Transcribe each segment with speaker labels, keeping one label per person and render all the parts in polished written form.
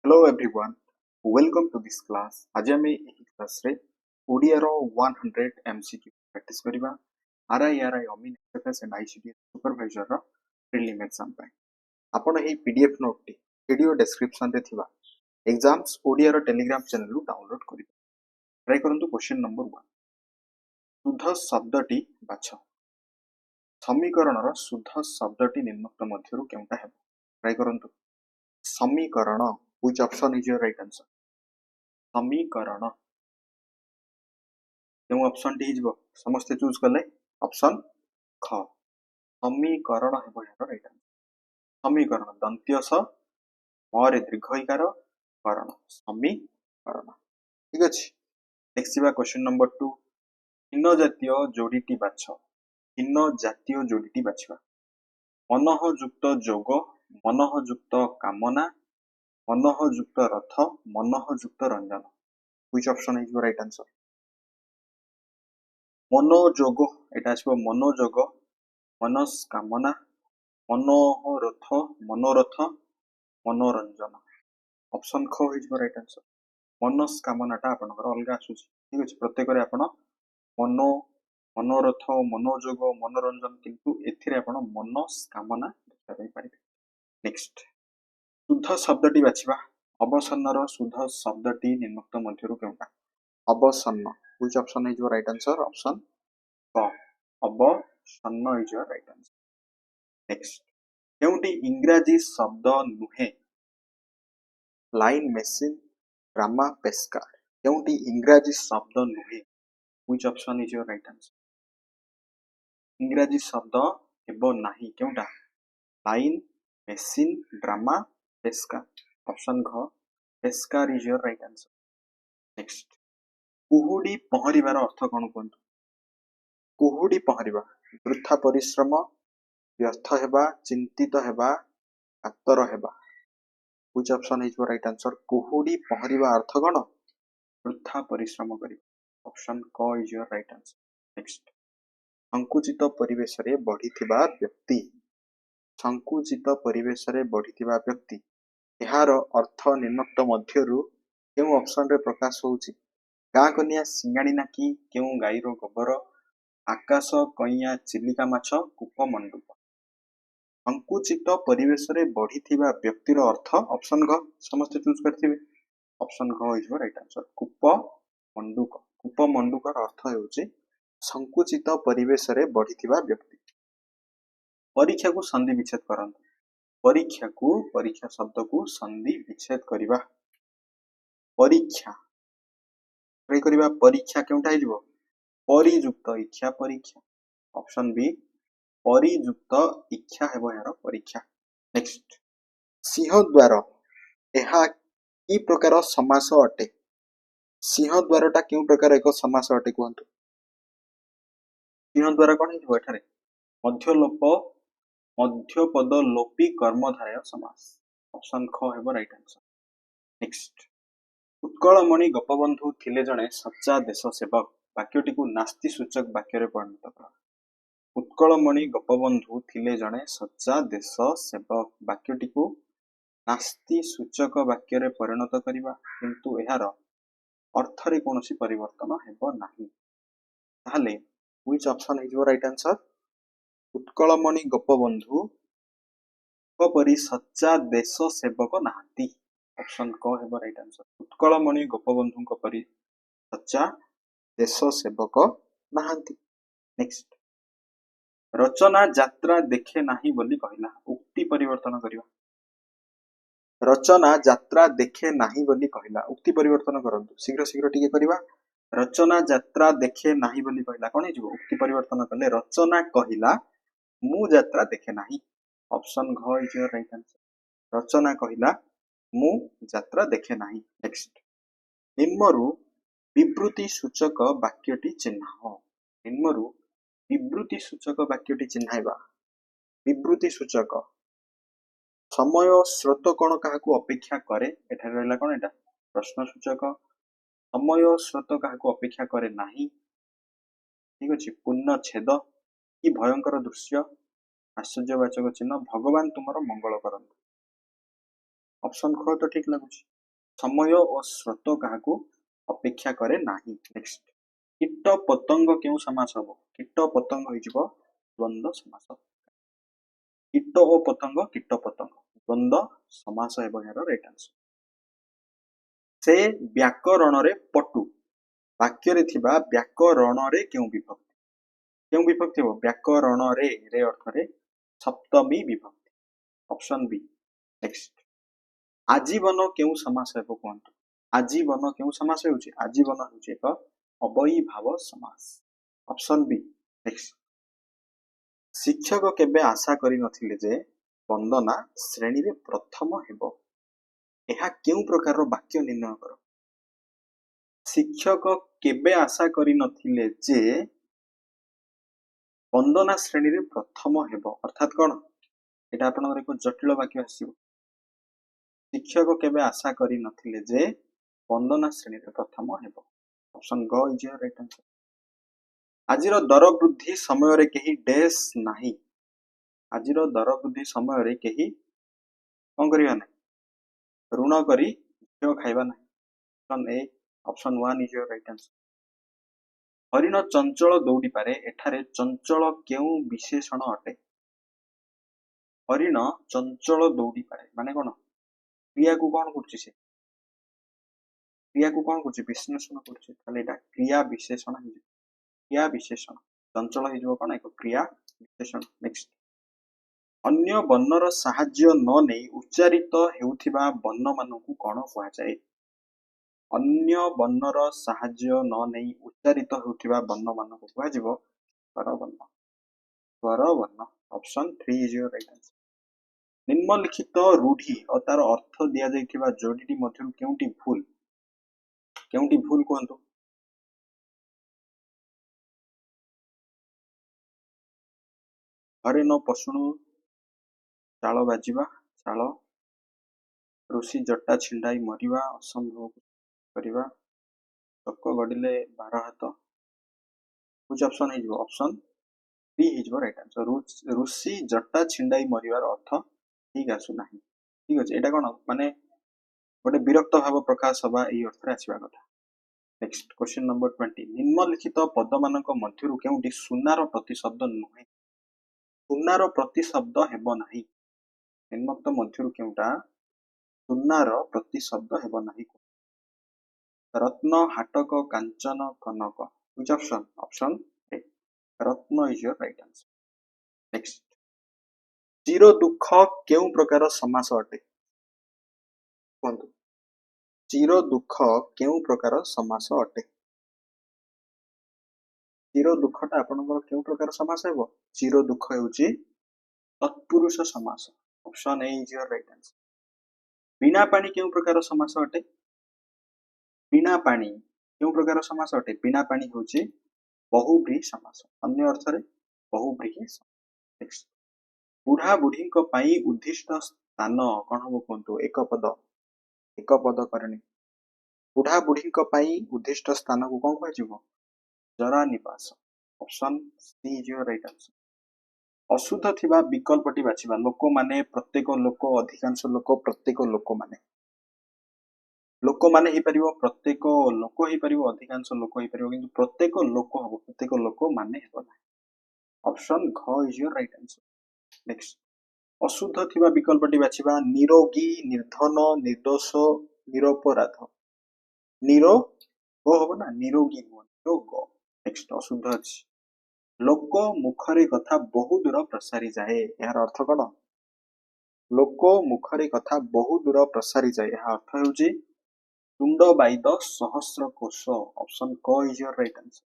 Speaker 1: Hello everyone, welcome to this class. आज आम class रे ओडिया रो 100 MCQ प्रैक्टिस करिबा RI अमीन एफएस एंड आईसीटी सुपरवाइजर रो प्रीलिम एग्जाम पाए। आपण एही पीडीएफ नोट टी वीडियो डिस्क्रिप्शन रे थिबा एग्जाम्स ओडिया रो टेलीग्राम चैनल रु डाउनलोड करिबा। ट्राई करंतु क्वेश्चन नंबर 1 शुद्ध शब्दटी बाछ। समीकरण रो शुद्ध शब्दटी निम्नलिखित मध्यरु केउटा हेबो? ट्राई करंतु समीकरण which option is your right answer? समीकरण केउ ऑप्शन टी हिजबो समस्त चूज करले ऑप्शन ख समीकरण हेबो यार राइट आंसर। समीकरण दंत्य स मरे दीर्घइकार करण समीकरण ठीक अछि। नेक्स्ट बा क्वेश्चन नंबर 2 भिन्न जातीय जोड़ीटी बाछ। भिन्न जातीय जोड़ीटी बाछवा मनः युक्त जोग मनः युक्त कामना मनः युक्त रथ मनः युक्त रंजन which option is your right answer? मनोजोग एटा आछबो मनोजोग मनस्कामना मनोरथ मनोरथ मनोरंजन ऑप्शन ख इज योर राइट आंसर। मनस्कामनाटा आपनकर अलगा आसुची ठीक अछि। प्रत्येक रे आपण मनो मनोरथ मनोजोग मनोरंजन किंतु एथिरे आपण मनस्कामना देखा पाई पारिबे। नेक्स्ट शुद्ध शब्दटी बाछिबा अवसन्नर शुद्ध शब्दटी निम्नलिखित मध्यरु केउटा? अवसन्न which option is your right answer? Option क अवसन्न is your right answer. Next केउटी इंग्रजी शब्द नुहे? लाइन मेसिन ड्रामा पेस्कार केउटी इंग्रजी शब्द नुहे? Which option is your right answer? इंग्रजी शब्द हेबो नाही केउटा? लाइन मेसिन ड्रामा पेस्कार ऑप्शन घ पेस्कार is your right answer. Next कुहुडी पहरिबार अर्थ कोन कोंतु? कुहुडी पहरिबा वृथा परिश्रम व्यर्थ हेबा चिंतित हेबा कातर हेबा which option is your right answer? कुहुडी पहरिबा अर्थ कोन? वृथा परिश्रम करिबा ऑप्शन क is your right answer. Next संकुचित परिवेश रे बढ़िथिबा व्यक्ति संकुचित परिवेश रे बढ़िथिबा व्यक्ति एहार अर्थ निम्नलिखित मध्यरु केउ ऑप्शन रे प्रकाश होउची? गाँ कनिया सिंगाड़ी नाकी केउ गाईर गोबर आकाश कइया चिलिका माछ कूप मंडूक संकुचित परिवेश रे बढ़िथिबा व्यक्तिर अर्थ ऑप्शन घ समस्त चूज करथिबे ऑप्शन घ इज योर राइट आंसर। कूप मंडूकर अर्थ हेउची संकुचित परिवेश रे बढ़िथिबा व्यक्ति। परीक्षा को संधि विच्छेद करंतु। परीक्षा शब्द को संधि विच्छेद करिबा परीक्षा ट्राई करिबा परीक्षा केउटा हिजबो? परियुक्त इच्छा परीक्षा ऑप्शन बी परियुक्त इच्छा हेबो यार परीक्षा। नेक्स्ट सिंहद्वार एहा की प्रकार समास अटे? सिंहद्वारटा केउ प्रकार एक समास अटे कहंतु? सिंहद्वार कोन हिजबो एठारे? मध्यपद लोपी कर्मधारय समास ऑप्शन ख हेबो right answer. Next Utkalmani Gopabandhu थिले जणे सच्चा देश सेवक वाक्यटी को नास्ति सूचक वाक्य रे परिणत कर। उत्कलमणि गोपबंधु थिले जणे सच्चा देश सेवक वाक्यटी को नास्ति सूचक वाक्य रे परिणत करिबा किंतु एहार अर्थ रे कोनोसी परिवर्तन हेबो नाही। ताहाले which option is your right answer? Utkalmani Gopabandhu परी सच्चा देश सेवक नाहांती ऑप्शन क हेबो राइट आंसर। उत्कलमणि गोपबंधु परी सच्चा देश सेवक नाहांती। नेक्स्ट रचना यात्रा देखे नाही बोली कहिला उक्ति परिवर्तन करिवा। रचना यात्रा देखे नाही बोली कहिला उक्ति परिवर्तन करंतु शीघ्र शीघ्र टिके करिवा। रचना यात्रा देखे नाही बोली कहिला कोन हिजबो? उक्ति परिवर्तन करले रचना कहिला मु यात्रा देखे नाही ऑप्शन घ इज योर राइट आंसर। रचना कहिला मु यात्रा देखे नाही। नेक्स्ट निम्नरु विवृति सूचक वाक्यटी चिन्ह। निम्नरु विवृति सूचक वाक्यटी चिन्हाइबा। विवृति सूचक समय स्रोत कोन काहाकू अपेक्षा करे एठारे रहला कोन एटा प्रश्न सूचक। समय स्रोत काहाकू अपेक्षा करे नाही ठीक अछि। पूर्ण छेद कि भयंकर दृश्य आश्चर्यवाचक चिन्ह भगवान तुमर मंगल करंतु ऑप्शन ख तो ठीक लागुछि। समय और स्रोत काहाकू अपेक्षा करे नाही। नेक्स्ट कीट पतंग केउ समास हबो कीट पतंग होइजिबो द्वंद्व समास कीट ओ पतंग द्वंद्व समास हेबो यार राइट आंसर। से व्याकरण रे पटु वाक्य रे थिबा व्याकरण रे केउ विभक्ति हो व्याकरण रे अर्थ रे सप्तमी विभक्ति ऑप्शन बी। नेक्स्ट आजीवन केउ समास हेबो कोंतु आजीवन केउ समास हेउची आजीवन हेउची एक अवयभाव समास ऑप्शन बी। नेक्स्ट शिक्षक केबे आशा करि नथिले जे वंदना श्रेणी रे प्रथम हेबो एहा केउ प्रकार रो वाक्य निर्णय करो। शिक्षक केबे आशा करि नथिले जे वंदना श्रेणी रे प्रथम हेबो अर्थात कोन एटा आपनकर एक जटिल वाक्य आसीबो। शिक्षक केबे आशा करि नथिले जे वंदना श्रेणी रे प्रथम हेबो ऑप्शन ग इज योर राइट आंसर। आजिर दर वृद्धि समय रे केही डैश नाही आजिर दर वृद्धि समय रे केही कोन करिया नै ऋण करी झियो खाइबा नै option A option 1 is your right answer. हरिण चंचल दौड़ी पारे एठारे चंचल केउ विशेषण अटे हरिण चंचल दौड़ी पारे माने कोन क्रिया को कोन करछि से क्रिया को कोन करछि विश्लेषण करछि ताले एटा क्रिया विशेषण चंचल हे जो कोन एक क्रिया विशेषण। नेक्स्ट अन्य वर्णर साहाय्य न नै उच्चारित हेउथिबा वर्ण मानकु कोन कुआ जाय अन्य वर्णर साहाय्य न नै उच्चारित हेउथिबा वर्ण मानकु कुआ जिवो स्वर वर्ण option 3 is your right answer. निम्नलिखित रूढ़ी और तार अर्थ दिया जाइथिबा जोड़ीटी मध्यरु केउटी भूल कहंतु घरे न पशुणु चाल बाजिबा चाल ऋषि जटा छिंडाई मरिबा असंभव करिबा चक गडिले 12 हाथ कुछ ऑप्शन है जिवो option B is your right answer. ऋषि जटा छिंडाई मरिबार अर्थ ठीक आसु नाही ठीक अछि एटा कोन माने गोटे विरक्त भाव प्रकाश हवा एही अर्थ रे आसीबा कथा। नेक्स्ट क्वेश्चन नंबर 20 निम्नलिखित पद मानक मध्यरु केउटी सुनार प्रतिशब्द नुहे सुनार प्रतिशब्द हेबो नाही निम्नलिखित मध्यरु केउटा सुनार प्रतिशब्द हेबो नाही रत्न हाटक कांचन कनक व्हिच ऑप्शन ऑप्शन ए रत्न is your right answer. Next चिर दुख केउ प्रकार समास अटे कोंतु चिर दुख केउ प्रकार समास अटे चिर दुखटा आपनकर केउ प्रकार समास हेबो चिर दुख हेउची तत्पुरुष समास option A is your right answer. बिना पानी केउ प्रकार समास अटे बिना पानी केउ प्रकार समास अटे बिना पानी हेउची बहुब्रीहि समास अन्य अर्थ रे बहुब्रीहि। नेक्स्ट बुढ़ा बुढ़ी को पाई उद्दिष्ट स्थान कोन हो कोंतु एक पद करणी बुढ़ा बुढ़ी को पाई उद्दिष्ट स्थान को कोन कहै जिवो जरा निवास option C is your right answer. अशुद्ध थिबा विकल्पटी बाछिबा लोक माने प्रत्येक लोक अधिकांश लोक प्रत्येक लोक माने ही परिबो प्रत्येक लोक ही परिबो अधिकांश लोक ही परिबो किंतु प्रत्येक लोक हबो प्रत्येक लोक माने हेबो ना ऑप्शन घ is your right answer. Next अशुद्ध थिबा विकल्पटी बाछिबा निरोगी निर्धन निर्दोष निरपराध निरोग हबो ना निरोगी निरोग। नेक्स्ट अशुद्ध अछि लोक मुखरे कथा बहु दूर प्रसारी जाए यार अर्थ कोन लोक मुखरे कथा बहु दूर प्रसारी जाए या अर्थ हेउची तुंड बाइद सहस्र कोश ऑप्शन क इज योर राइट आंसर।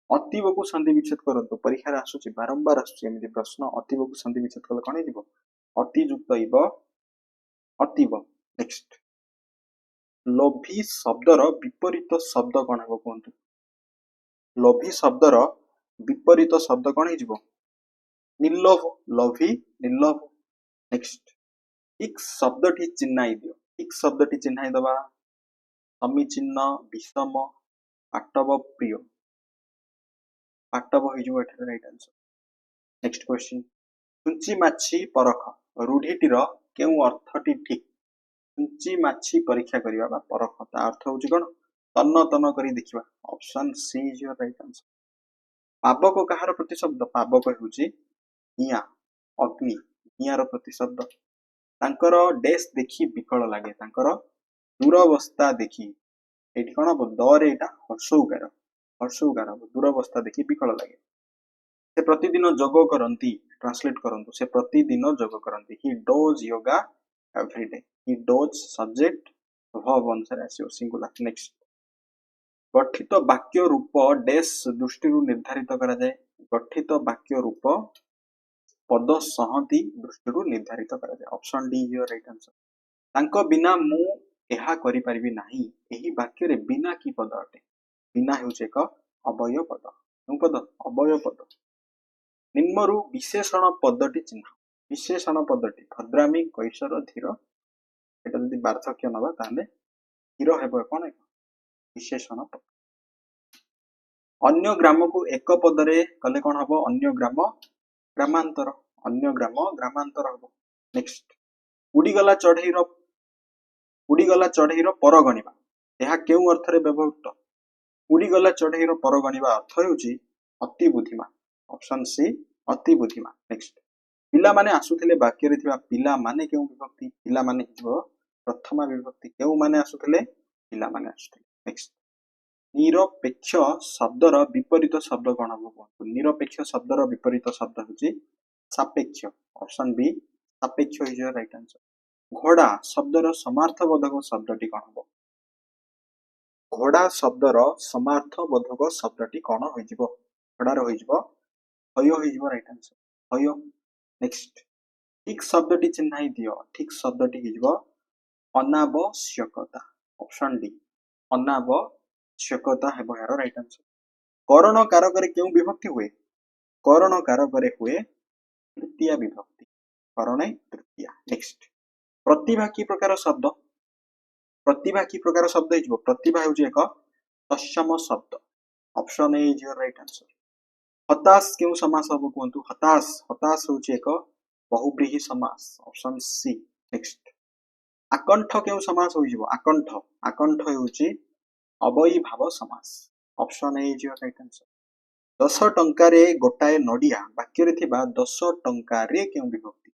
Speaker 1: अतीव को संधि विच्छेद करंतु परीक्षा रे आसुची बारंबार आसुची एमिति प्रश्न अतीव को संधि विच्छेद कले कोन हेजिवो अति युक्त इव अतीव। नेक्स्ट लोभी शब्दर विपरीत शब्द कोन हेबो कोंतु लोभी शब्दर विपरीत शब्द कोन हेजिवो निर्लोभ लोभी निर्लोभ। नेक्स्ट एक शब्दटी चिन्हाई दियो एक शब्दटी चिन्हाई दबा समीचीन विषम पाटव प्रिय पाटव हेजिवो एठारे राइट आंसर। नेक्स्ट क्वेश्चन सुंची माछी परख रूढ़ीटीर केउ अर्थटी ठीक ଛୁଞ୍ଚି ମାଛି ପରୀକ୍ଷା କରିବା ବା ପରଖ ତା अर्थ ହେଉଛି କ'ଣ ତନ୍ନ ତନ୍ନ କରି ଦେଖିବା option C is your right answer. ପାବକ କାହାର ପ୍ରତିଶବ୍ଦ ପାବକ ହେଉଛି ନିଆଁ ଅଗ୍ନି ନିଆଁର ପ୍ରତିଶବ୍ଦ। ତାଙ୍କର ଡେସ୍ ଦେଖି ବିକଳ ଲାଗେ ତାଙ୍କର ଦୂରବସ୍ଥା ଦେଖି ଏଇଠି କ'ଣ ହବ ଦରେ ଏଇଟା ହର୍ଷଉକାର ହବ ଦୂରବସ୍ଥା ଦେଖି ବିକଳ ଲାଗେ। ସେ ପ୍ରତିଦିନ ଯୋଗ କରନ୍ତି ଟ୍ରାନ୍ସଲେଟ୍ କରନ୍ତୁ ସେ ପ୍ରତିଦିନ ଯୋଗ କରନ୍ତି ହି ଡୋଜ୍ ୟୋଗା ଏଭ୍ରିଡେ ହି ଡୋଜ୍ ସବଜେକ୍ଟ ଭର୍ବ ଅନୁସାରେ ଆସିବ ସିଙ୍ଗୁଲାର। ନେକ୍ସଟ ଗଠିତ ବାକ୍ୟ ରୂପ ଡେସ୍ ଦୃଷ୍ଟିରୁ ନିର୍ଦ୍ଧାରିତ କରାଯାଏ ଗଠିତ ବାକ୍ୟ ରୂପ ପଦ ସଂହତି ଦୃଷ୍ଟିରୁ ନିର୍ଦ୍ଧାରିତ କରାଯାଏ option D is your right answer. ତାଙ୍କ ବିନା ମୁଁ ଏହା କରିପାରିବି ନାହିଁ ଏହି ବାକ୍ୟରେ ବିନା କି ପଦ ଅଟେ ବିନା ହେଉଛି ଏକ ଅବୟ ପଦ କେଉଁ ପଦ ଅବୟ ପଦ। ନିମ୍ନରୁ ବିଶେଷଣ ପଦଟି ଚିହ୍ନ ବିଶେଷଣ ପଦଟି ଭଦ୍ରାମୀ କୈଶୋର ଧୀର ଏଟା ଯଦି ପାର୍ଥକ୍ୟ ନବା ତାହେଲେ ଧୀର ହେବ କ'ଣ ଏକ ବିଶେଷଣ ପଦ। ଅନ୍ୟ ଗ୍ରାମକୁ ଏକ ପଦରେ କଲେ କ'ଣ ହବ ଅନ୍ୟ ଗ୍ରାମ ଗ୍ରାମାନ୍ତର ଅନ୍ୟ ଗ୍ରାମ ଗ୍ରାମାନ୍ତର ହବ। ନେକ୍ସଟ ଉଡ଼ିଗଲା ଚଢ଼େଇର ପର ଗଣିବା ଏହା କେଉଁ ଅର୍ଥରେ ବ୍ୟବହୃତ ଉଡ଼ିଗଲା ଚଢ଼େଇର ପର ଗଣିବା ଅର୍ଥ ହେଉଛି ଅତି ବୁଦ୍ଧିମାନ ଅପସନ୍ ସି ଅତି ବୁଦ୍ଧିମାନ। ନେକ୍ସଟ ପିଲାମାନେ ଆସୁଥିଲେ ବାକ୍ୟରେ ଥିବା ପିଲାମାନେ କେଉଁ ବିଭକ୍ତି ପିଲାମାନେ ହେଇଯିବ ପ୍ରଥମା ବିଭକ୍ତି କେଉଁମାନେ ଆସୁଥିଲେ ପିଲାମାନେ ଆସୁଥିଲେ। ନେକ୍ସଟ ନିରପେକ୍ଷ ଶବ୍ଦର ବିପରୀତ ଶବ୍ଦ କ'ଣ ହବ କୁହନ୍ତୁ ନିରପେକ୍ଷ ଶବ୍ଦର ବିପରୀତ ଶବ୍ଦ ହେଉଛି ସାପେକ୍ଷ ଅପସନ୍ ବି ସାପେକ୍ଷ ହେଇଯିବ ରାଇଟ୍ ଆନ୍ସର। ଘୋଡ଼ା ଶବ୍ଦର ସମାର୍ଥବୋଧକ ଶବ୍ଦଟି କ'ଣ ହବ ଘୋଡ଼ା ଶବ୍ଦର ସମାର୍ଥବୋଧକ ଶବ୍ଦଟି କ'ଣ ହୋଇଯିବ ଘୋଡ଼ାର ହୋଇଯିବ ହୟ ହେଇଯିବ ରାଇଟ୍ ଆନ୍ସର ହୟ। ନେକ୍ସଟ ଠିକ୍ ଶବ୍ଦଟି ଚିହ୍ନାଇ ଦିଅ ଠିକ୍ ଶବ୍ଦଟି ହେଇଯିବ ଅନାବଶ୍ୟକତା ଅପସନ୍ ଡି ଅନାବଶ୍ୟକତା ହେବ ଏହାର ରାଇଟ୍ ଆନ୍ସର। କରଣ କାରକରେ କେଉଁ ବିଭକ୍ତି ହୁଏ କରଣ କାରକରେ ହୁଏ ତୃତୀୟା ବିଭକ୍ତି କରଣେ ତୃତୀୟା। ନେକ୍ସଟ ପ୍ରତିଭା କି ପ୍ରକାର ଶବ୍ଦ ହେଇଯିବ ପ୍ରତିଭା ହେଉଛି ଏକ ତତ୍ସମ ଶବ୍ଦ option A is your right answer. ହତାଶ କେଉଁ ସମାସ ହବ କୁହନ୍ତୁ ହତାଶ ହେଉଛି ଏକ ବହୁବ୍ରୀହି ସମାସ ଅପସନ୍ ସି। ନେକ୍ସଟ ଆକଣ୍ଠ କେଉଁ ସମାସ ହୋଇଯିବ ଆକଣ୍ଠ ହେଉଛି ଅବୟୀଭାବ ସମାସ option A is your right answer. 10 ଟଙ୍କାରେ ଗୋଟାଏ ନଡ଼ିଆ ବାକ୍ୟରେ ଥିବା 10 ଟଙ୍କାରେ କେଉଁ ବିଭକ୍ତି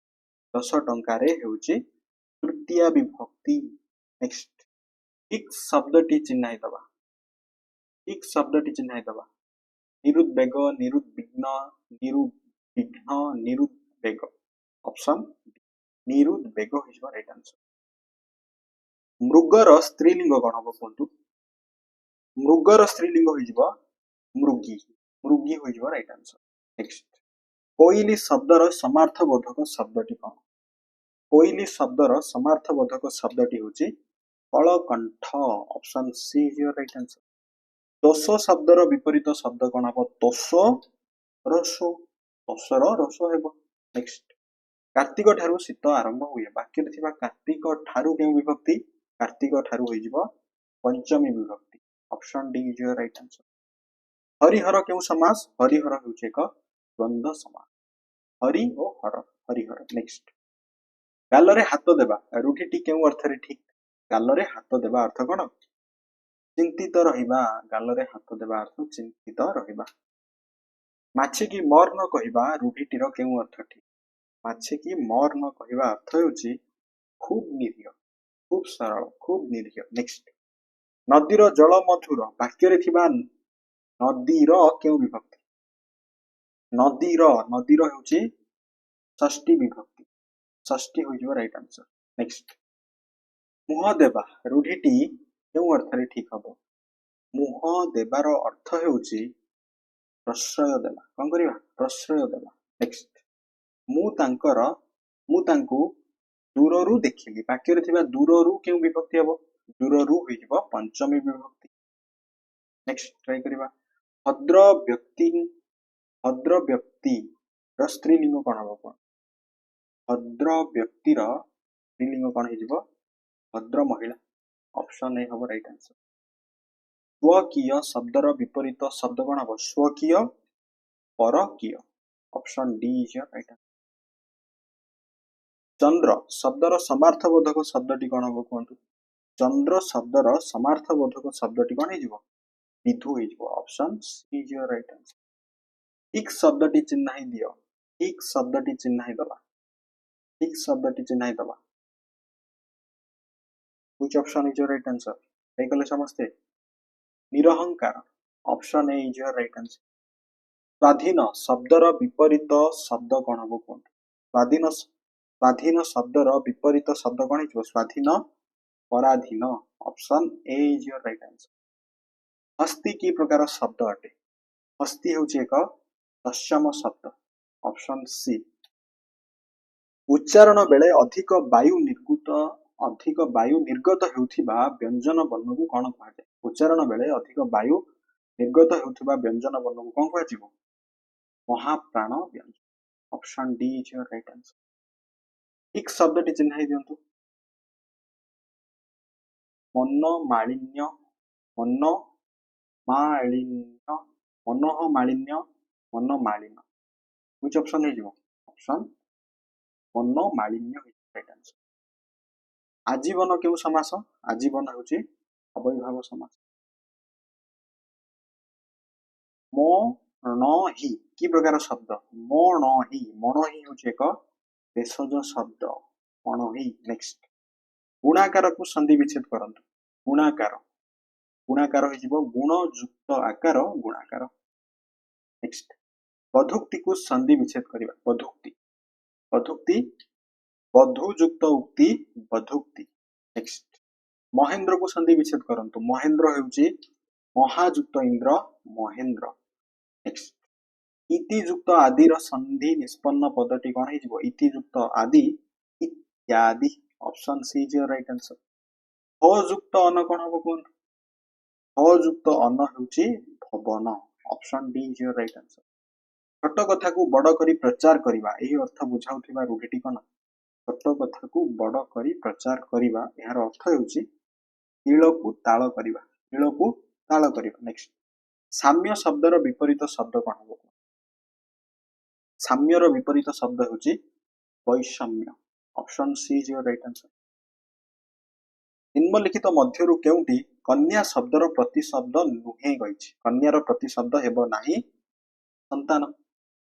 Speaker 1: 10 ଟଙ୍କାରେ ହେଉଛି ତୃତୀୟା ବିଭକ୍ତି। ନେକ୍ସଟ ଠିକ୍ ଶବ୍ଦଟି ଚିହ୍ନାଇ ଦେବା ନିରୁଦ୍ବେଗ ନିରୁଦ୍ବିଘ୍ନ ନିରୁଦ୍ବେଗ ଅପସନ୍ ନିରୁଦ୍ବେଗ ହେଇଯିବ ରାଇଟ୍ ଆନ୍ସର। ମୃଗର ସ୍ତ୍ରୀଲିଙ୍ଗ କ'ଣ ହବ କୁହନ୍ତୁ ମୃଗର ସ୍ତ୍ରୀଲିଙ୍ଗ ହେଇଯିବ ମୃଗୀ ହୋଇଯିବ ରାଇଟ୍ ଆନ୍ସର। ନେକ୍ସଟ କୋଇଲି ଶବ୍ଦର ସମାର୍ଥବୋଧକ ଶବ୍ଦଟି କ'ଣ କୋଇଲି ଶବ୍ଦର ସମାର୍ଥବୋଧକ ଶବ୍ଦଟି ହେଉଛି କଳକଣ୍ଠ option C is your right answer. ଦୋଷ ଶବ୍ଦର ବିପରୀତ ଶବ୍ଦ କ'ଣ ହବ ଦୋଷର ରୋଷ ହେବ। ନେକ୍ସଟ କାର୍ତ୍ତିକ ଠାରୁ ଶୀତ ଆରମ୍ଭ ହୁଏ ବାକ୍ୟରେ ଥିବା କାର୍ତ୍ତିକ ଠାରୁ କେଉଁ ବିଭକ୍ତି କାର୍ତ୍ତିକ ଠାରୁ ହୋଇଯିବ ପଞ୍ଚମୀ ବିଭକ୍ତି option D is your right answer. ହରିହର କେଉଁ ସମାସ ହରିହର ହେଉଛି ଏକ ଦ୍ୱନ୍ଦ୍ୱ ସମାସ ହରି ଓ ହରିହର। ନେକ୍ସଟ ଗାଲରେ ହାତ ଦେବା ରୂଢ଼ିଟି କେଉଁ ଅର୍ଥରେ ଠିକ୍ ଗାଲରେ ହାତ ଦେବା ଅର୍ଥ କ'ଣ ଚିନ୍ତିତ ରହିବା ଗାଲରେ ହାତ ଦେବା ଅର୍ଥ ଚିନ୍ତିତ ରହିବା। ମାଛିକି ମର ନ କହିବା ରୂଢ଼ିଟିର କେଉଁ ଅର୍ଥ ଠିକ୍ ମାଛିକି ମର ନ କହିବା ଅର୍ଥ ହେଉଛି ଖୁବ୍ ନିରୀହ ଖୁବ୍ ସରଳ ଖୁବ୍ ନିରୀହ। ନେକ୍ସଟ ନଦୀର ଜଳ ମଧୁର ବାକ୍ୟରେ ଥିବା ନଦୀର କେଉଁ ବିଭକ୍ତି ନଦୀର ହେଉଛି ଷଷ୍ଠୀ ବିଭକ୍ତି ଷଷ୍ଠୀ ହୋଇଯିବ ରାଇଟ୍ ଆନ୍ସର। ନେକ୍ସଟ ମୁହଁ ଦେବା ରୂଢ଼ିଟି କେଉଁ ଅର୍ଥରେ ଠିକ୍ ହବ ମୁହଁ ଦେବାର ଅର୍ଥ ହେଉଛି ପ୍ରଶ୍ରୟ ଦେବା କ'ଣ କରିବା ପ୍ରଶ୍ରୟ ଦେବା। ନେକ୍ସଟ ମୁଁ ତାଙ୍କୁ ଦୂରରୁ ଦେଖିଲି ବାକ୍ୟରେ ଥିବା ଦୂରରୁ କେଉଁ ବିଭକ୍ତି ହବ ଦୂରରୁ ହୋଇଯିବ ପଞ୍ଚମୀ ବିଭକ୍ତି। ନେକ୍ସଟ ଟ୍ରାଏ କରିବା ଭଦ୍ର ବ୍ୟକ୍ତିର ସ୍ତ୍ରୀଲିଙ୍ଗ କ'ଣ ହବ କ'ଣ ଭଦ୍ର ବ୍ୟକ୍ତିର ସ୍ତ୍ରୀଲିଙ୍ଗ କ'ଣ ହେଇଯିବ ଭଦ୍ର ମହିଳା ଅପସନ୍ ଏ ହବ ରାଇଟ୍ ଆନ୍ସର। ସ୍ୱକୀୟ ଶବ୍ଦର ବିପରୀତ ଶବ୍ଦ କ'ଣ ହବ ସ୍ୱକୀୟ ପରକୀୟ option D is your right answer. चंद्र शब्दर समार्थबोधक शब्दटी कौन हम कहतु चंद्र शब्दर समार्थबोधक शब्दटी कौन हो विधु हो option C is your right answer ठीक शब्दटी चिन्ह दियो ठीक शब्दटी चिन्ह दबा ठीक शब्दटी चिन्ह दबा which option is your right answer हे कले समझते निरहंकार option A is your right answer स्वाधीन शब्दर विपरीत शब्द कौन हम कहतु स्वाधीन स्वाधीन शब्दर विपरीत शब्द कौन हो स्वाधीन पराधीन option A is your right answer हस्ती की प्रकार शब्द अटे हस्ती हूँ एक तत्सम शब्द ऑप्शन सी उच्चारण बेले अधिक वायु निर्गत होउथिबा व्यंजन वर्ण को कौन कह जाए उच्चारण बेले अधिक वायु निर्गत होउथिबा व्यंजन वर्ण को कौन कह जिवो महाप्राण व्यंजन option D is your right answer ठीक शब्दटी चिन्ह दियंतु मनोमालिन्य मनोमालिन्य मनोमालिन्य मनोमालिन्य व्हिच ऑप्शन है ऑप्शन मनोमालिन्य राइट आंसर आजीवन केउ समास आजीवन होची अव्ययभाव समास मो न हि की प्रकार शब्द मो न हि मण हि होची एक भेषज शब्द मण हि नेक्स्ट गुणाकार को संधि विच्छेद करंतु गुणाकार गुणाकार हो गुण युक्त आकार गुणाकार नेक्स्ट बधुक्ति को संधि विच्छेद करबा बधुक्ति बधुक्ति बधुयुक्त उक्ति बधुक्ति नेक्स्ट महेंद्र को संधि विच्छेद करंतु महेंद्र होउची महायुक्त इंद्र महेंद्र नेक्स्ट इतियुक्त आदि संधि निष्पन्न पदटी कौन हो इतियुक्त आदि इत्यादि option C is your right answer हयुक्त अन कौन हम कहतु हयुक्त अन होउची भवन option D is your right answer छोट कथा को बड़ करी प्रचार करबा एही अर्थ बुझाउथिबा रूढ़ीटी कोन छोट कथा को बड़ करी प्रचार करबा यार अर्थ होउची नील को ताल करबा नील को ताल करबा नेक्स्ट साम्य शब्दर विपरीत शब्द कोन हो साम्यर विपरीत शब्द होउची वैषम्य option C is your right answer निम्नलिखित मध्यरु केउटी कन्या शब्दर प्रतिशब्द नुहे गइछि कन्यार प्रतिशब्द हेबो नाही संतान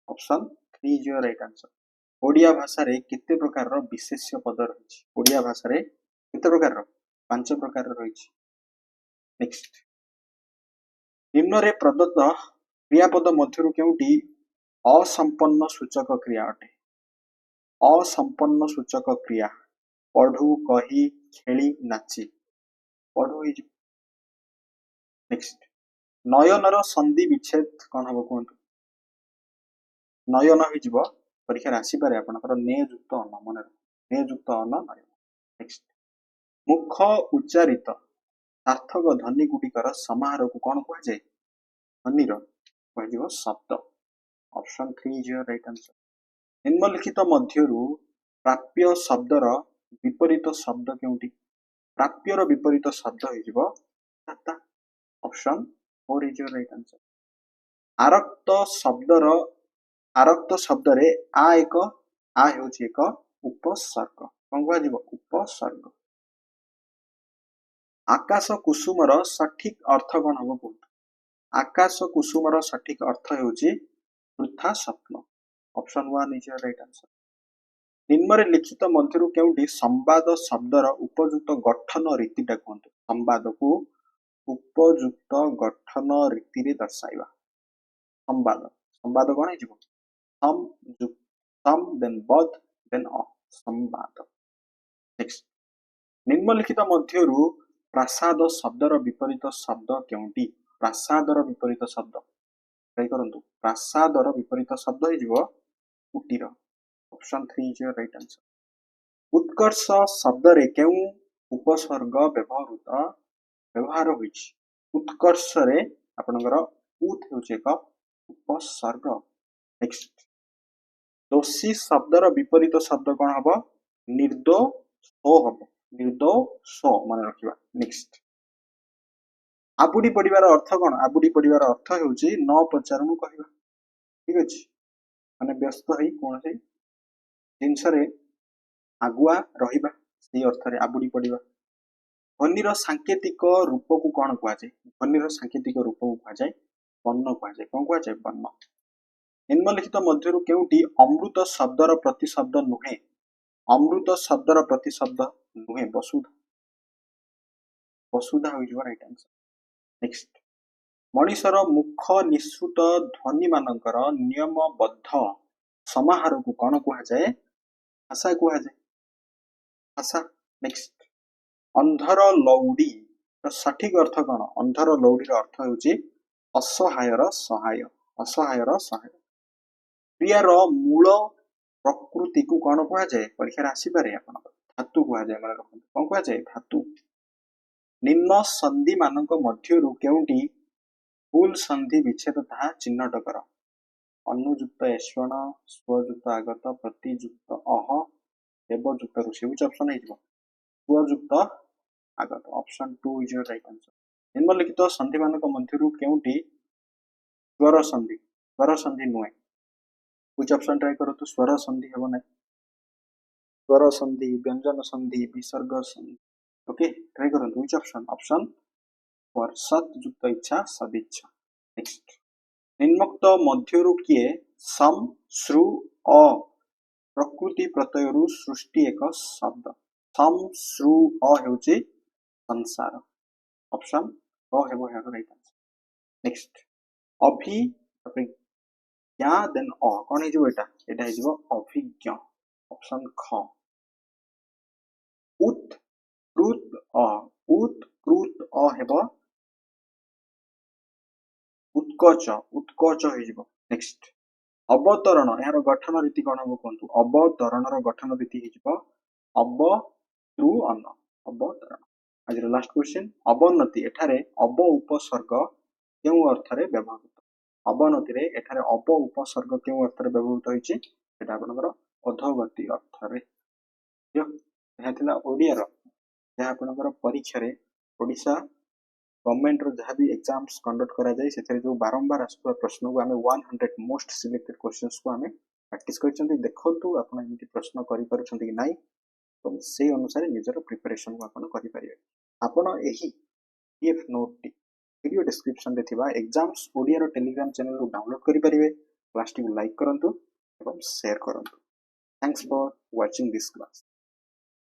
Speaker 1: option 3 is your right answer Odia भाषा रे केते प्रकार रो विशेष्य पद रहिछि ओडिया भाषा रे केते प्रकार रो 5 प्रकार रहिछि नेक्स्ट निम्न रे प्रदत्त क्रियापद मध्यरु केउटी असंपन्न सूचक क्रिया अटे असंपन्न सूचक क्रिया पढ़ू कही खेली नाची पढ़ू ही नेक्स्ट नयनर संधि विच्छेद कौन हम कहतु नयन हो परीक्षा आसी पारे आपनकर ने युक्त अन मन ने युक्त अन नयन नेक्स्ट मुख उच्चारित सार्थक ध्वनि गुड़िकर समाहार को कौन कह जाए ध्वनि कह शब्द option 3 is your right answer निम्नलिखित मध्यरु प्राप्य शब्दर विपरीत शब्द केउटी प्राप्यर विपरीत शब्द हो दाता option 4 is your right answer आरक्त शब्द रे आ होची एक उपसर्ग कौन कह उपसर्ग आकाश कुसुमर सठिक अर्थ कौन हम कहतु आकाश कुसुमर सठिक अर्थ होची वृथा स्वप्न option 1 is your right answer निम्न रे लिखित मध्यरु केउटी संवाद शब्दर उपयुक्त गठन रीतिटा कहतु संवाद को उपयुक्त गठन रीति रे दर्शाइबा संवाद संवाद कौन है सम देन बद देन अ संवाद नेक्स्ट निम्नलिखित मध्यरु प्रासाद शब्दर विपरीत शब्द केउटी प्रासादर विपरीत शब्द ट्राई करंतु प्रासादर विपरीत शब्द हो कुटीर option 3 is your right answer उत्कर्ष शब्द रे केउ उपसर्ग व्यवहार होइछि उत्कर्ष रे आपनकर उत होछि एक उपसर्ग नेक्स्ट दोषी शब्दर विपरीत शब्द कौन हम निर्दोष हम निर्दोष मन रखा नेक्स्ट आबुडी पड़िबार अर्थ कौन आबुडी पड़िबार अर्थ होउछि न पचारणु कहबा ठीक अछि माने व्यस्त होई कोन से जिंस रे ଆଗୁଆ ରହିବା ସେଇ ଅର୍ଥରେ ଆବୁଡ଼ି ପଡ଼ିବା। ଧ୍ୱନିର ସାଙ୍କେତିକ ରୂପକୁ କ'ଣ କୁହାଯାଏ? ଧ୍ୱନିର ସାଙ୍କେତିକ ରୂପକୁ କୁହାଯାଏ ବର୍ଣ୍ଣ କୁହାଯାଏ। କ'ଣ କୁହାଯାଏ? ବର୍ଣ୍ଣ। ନିମ୍ନଲିଖିତ ମଧ୍ୟରୁ କେଉଁଟି ଅମୃତ ଶବ୍ଦର ପ୍ରତିଶବ୍ଦ ନୁହେଁ? ଅମୃତ ଶବ୍ଦର ପ୍ରତିଶବ୍ଦ ନୁହେଁ। ବସୁଧା। ବସୁଧା ହୋଇଯିବ ରାଇଟ୍ ଆନ୍ସର। ନେକ୍ସଟ, ମଣିଷର ମୁଖ ନିଃସୃତ ଧ୍ୱନିମାନଙ୍କର ନିୟମବଦ୍ଧ ସମାହାରକୁ କ'ଣ କୁହାଯାଏ? ଭାଷା କୁହାଯାଏ। ଭାଷା। ନେକ୍ସଟ, ଅନ୍ଧର ଲଉଡ଼ିର ସଠିକ ଅର୍ଥ କ'ଣ? ଅନ୍ଧର ଲଉଡ଼ିର ଅର୍ଥ ହେଉଛି ଅସହାୟର ସହାୟ। ଅସହାୟର ସହାୟ। କ୍ରିୟାର ମୂଳ ପ୍ରକୃତିକୁ କ'ଣ କୁହାଯାଏ? ପରୀକ୍ଷାରେ ଆସିପାରେ ଆପଣଙ୍କର। ଧାତୁ କୁହାଯାଏ। ମନେ ରଖନ୍ତୁ। କ'ଣ କୁହାଯାଏ? ଧାତୁ। ନିମ୍ନ ସନ୍ଧିମାନଙ୍କ ମଧ୍ୟରୁ କେଉଁଟି ଭୁଲ ସନ୍ଧି ବିଚ୍ଛେଦ ତାହା ଚିହ୍ନଟ କର। ଅନୁଯୁକ୍ତ ଏଷଣ, ସ୍ୱଯୁକ୍ତ ଆଗତ, ପ୍ରତିଯୁକ୍ତ ଅହ, ଦେବଯୁକ୍ତ ଋଷି। which option ହେଇଯିବ? ସ୍ୱଯୁକ୍ତ ଆଗତ। ଅପସନ 2 ହେଇଯିବ ରାଇଟ୍ ଆନ୍ସର। ନିମ୍ନଲିଖିତ ସନ୍ଧିମାନଙ୍କ ମଧ୍ୟରୁ କେଉଁଟି ସ୍ୱର ସନ୍ଧି? ସ୍ୱର ସନ୍ଧି ନୁହେଁ। which option ଟ୍ରାଏ କରନ୍ତୁ। ସ୍ୱର ସନ୍ଧି ହେବ ନାହିଁ। ସ୍ୱର ସନ୍ଧି, ବ୍ୟଞ୍ଜନ ସନ୍ଧି, ବିସର୍ଗ ସନ୍ଧି। ଓକେ, ଟ୍ରାଏ କରନ୍ତୁ। which option? ଅପସନ 4 ସତ୍ ଯୁକ୍ତ ଇଚ୍ଛା, ସଦିଚ୍ଛା। ନେକ୍ସଟ, ନିମ୍ନୋକ୍ତ ମଧ୍ୟରୁ କିଏ ସମ୍, ଶ୍ରୁ, ଅ ପ୍ରକୃତି ପ୍ରତ୍ୟୟରୁ ସୃଷ୍ଟି ଏକ ଶବ୍ଦ? ସମ୍, ଶ୍ରୁ, ଅ ହେଉଛି ସଂସାର। ଅପସନ ଅ ହେବ ଏହାର ରାଇଟ୍ ଆନ୍ସର। ନେକ୍ସଟ, ଅଭିଜ୍ଞା ଦେନ୍ ଅ କ'ଣ ହେଇଯିବ? ଏଇଟା ହେଇଯିବ ଅଭିଜ୍ଞ। ଅପସନ ଖ। ଉତ୍ କୃତ୍ ଅ, ଉତ୍ କୃତ୍ ଅ ହେବ ଉତ୍କଚ। ଉତ୍କଚ ହେଇଯିବ। ନେକ୍ସଟ, ଅବତରଣ ଏହାର ଗଠନ ରୀତି କ'ଣ ହବ କୁହନ୍ତୁ? ଅବତରଣର ଗଠନ ରୀତି ହେଇଯିବ ଅବତୃଅନ। ଅବତରଣ। ଆଜିର ଲାଷ୍ଟ କ୍ୱେଶ୍ଚିନ୍, ଅବନତି ଏଠାରେ ଅବ ଉପସର୍ଗ କେଉଁ ଅର୍ଥରେ ବ୍ୟବହୃତ? ଅବନତିରେ ଏଠାରେ ଅବ ଉପସର୍ଗ କେଉଁ ଅର୍ଥରେ ବ୍ୟବହୃତ ହୋଇଛି? ସେଟା ଆପଣଙ୍କର ଅଧୋଗତି ଅର୍ଥରେ। ଏହା ଥିଲା ଓଡ଼ିଆର, ଯାହା ଆପଣଙ୍କର ପରୀକ୍ଷାରେ ଓଡ଼ିଶା ଗଭର୍ଣ୍ଣମେଣ୍ଟର ଯାହା ବି ଏକ୍ସାମ୍ସ କଣ୍ଡକ୍ଟ କରାଯାଏ ସେଥିରେ ଯେଉଁ ବାରମ୍ବାର ଆସୁଥିବା ପ୍ରଶ୍ନକୁ ଆମେ 100 ମୋଷ୍ଟ ସିଲେକ୍ଟେଡ୍ କ୍ୱେଶ୍ଚନ୍ସକୁ ଆମେ ପ୍ରାକ୍ଟିସ୍ କରିଛନ୍ତି। ଦେଖନ୍ତୁ ଆପଣ ଏମିତି ପ୍ରଶ୍ନ କରିପାରୁଛନ୍ତି କି ନାହିଁ, ଏବଂ ସେଇ ଅନୁସାରେ ନିଜର ପ୍ରିପାରେସନକୁ ଆପଣ କରିପାରିବେ। ଆପଣ ଏହି PDF ନୋଟଟି ଭିଡ଼ିଓ ଡେସ୍କ୍ରିପସନରେ ଥିବା ଏକ୍ସାମ୍ସ ଓଡ଼ିଆର ଟେଲିଗ୍ରାମ ଚ୍ୟାନେଲରୁ ଡାଉନଲୋଡ୍ କରିପାରିବେ। କ୍ଲାସଟିକୁ ଲାଇକ୍ କରନ୍ତୁ ଏବଂ ସେୟାର କରନ୍ତୁ। Thanks for watching this class.